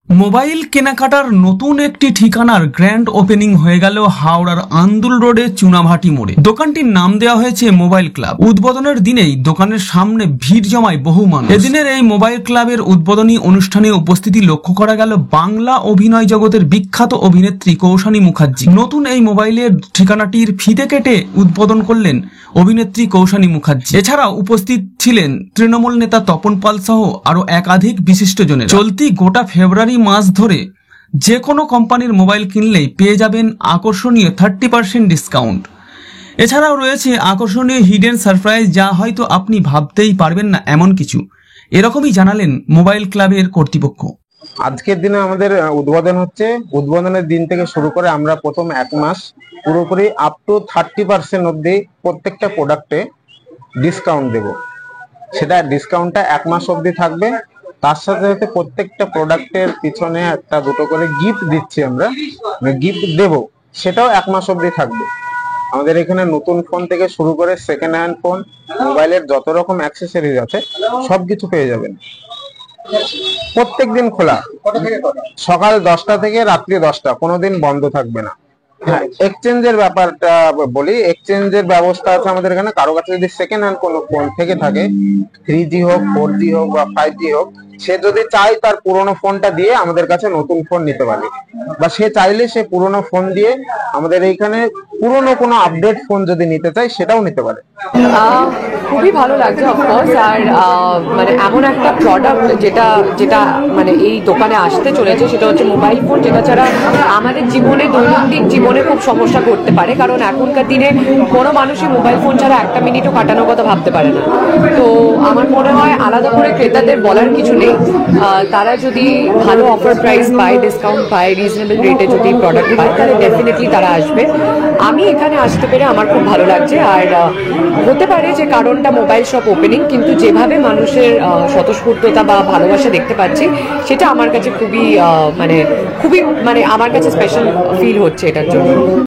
Mobile কেনাকাটার নতুন একটি ঠিকানার গ্র্যান্ড ওপেনিং হয়ে গেল হাওড়ার আন্দুল রোডে চুনাভাটি মোড়ে। দোকানটির নাম দেওয়া হয়েছে মোবাইল ক্লাব। উদ্বোধনের দিনেই দোকানের সামনে ভিড় জমায় বহু মানুষ। এদিনের এই মোবাইল ক্লাবের উদ্বোধনী অনুষ্ঠানে উপস্থিতি লক্ষ্য করা গেল বাংলা অভিনয় জগতের বিখ্যাত অভিনেত্রী কৌশানী মুখার্জি। নতুন এই মোবাইলের ঠিকানাটির ফিতে কেটে উদ্বোধন করলেন অভিনেত্রী কৌশানী মুখার্জি। এছাড়াও উপস্থিত ছিলেন তৃণমূল নেতা তপন পাল সহ আরো একাধিক বিশিষ্টজনের। চলতি গোটা ফেব্রুয়ারি মাস ধরে যে কোনো কোম্পানির মোবাইল কিনলেই পেয়ে যাবেন আকর্ষণীয় 30% ডিসকাউন্ট। এছাড়াও রয়েছে আকর্ষণীয় হিডেন সারপ্রাইজ, যা হয়তো আপনি ভাবতেই পারবেন না এমন কিছু। এরকমই জানালেন মোবাইল ক্লাবের কর্তৃপক্ষ। আজকের দিনে আমাদের উদ্বোধন হচ্ছে। উদ্বোধনের দিন থেকে শুরু করে আমরা প্রথম এক মাস পুরোপুরি আপ টু 30% অব্দি প্রত্যেকটা প্রোডাক্টে ডিসকাউন্ট দেব। সেটা ডিসকাউন্টটা এক মাস অব্দি থাকবে। তার সাথে সাথে প্রত্যেকটা প্রোডাক্টের পিছনে একটা দুটো করে গিফট দিচ্ছি আমরা, গিফট দেব, সেটাও এক মাস অব্দি থাকবে। আমাদের এখানে নতুন ফোন থেকে শুরু করে সেকেন্ড হ্যান্ড ফোন, মোবাইলের যত রকম অ্যাক্সেসরিজ আছে সবকিছু পেয়ে যাবেন। প্রত্যেক দিন খোলা, সকাল 10টা থেকে রাত্রি 10টা, কোনোদিন বন্ধ থাকবে না। হ্যাঁ, এক্সচেঞ্জের ব্যাপারটা বলি। এক্সচেঞ্জের ব্যবস্থা আছে আমাদের এখানে। কারো কাছে যদি সেকেন্ড হ্যান্ড কোনো ফোন থেকে থাকে, 3G হোক, 4G হোক বা 5G হোক, সে যদি চায় তার পুরোনো ফোনটা দিয়ে আমাদের কাছে নতুন ফোন নিতে পারে, বা সে চাইলে সে পুরোনো ফোন দিয়ে আমাদের এইখানে পুরোনো কোনো আপডেট ফোন যদি নিতে চায় সেটাও নিতে পারে। খুবই ভালো লাগছে অফকোর্স। আর মানে এমন একটা প্রোডাক্ট যেটা যেটা মানে এই দোকানে আসতে চলেছে সেটা হচ্ছে মোবাইল ফোন, যেটা ছাড়া আমাদের জীবনে, দৈনন্দিন জীবনে খুব সমস্যা করতে পারে। কারণ এখনকার দিনে কোনো মানুষই মোবাইল ফোন ছাড়া একটা মিনিটও কাটানোর কথা ভাবতে পারে না। তো আমার মনে হয় আলাদা করে ক্রেতাদের বলার কিছু নেই। তারা যদি ভালো অফার প্রাইস পায়, ডিসকাউন্ট পায়, রিজনেবল রেটে যদি প্রোডাক্ট পায়, তাহলে ডেফিনেটলি তারা আসবে। আমি এখানে আসতে পেরে আমার খুব ভালো লাগছে। আর হতে পারে যে কারণটা মোবাইল শপ ওপেনিং, কিন্তু যেভাবে মানুষের স্বতঃস্ফূর্ততা বা ভালোবাসা দেখতে পাচ্ছি, সেটা আমার কাছে খুবই মানে আমার কাছে স্পেশাল ফিল হচ্ছে এটার জন্য।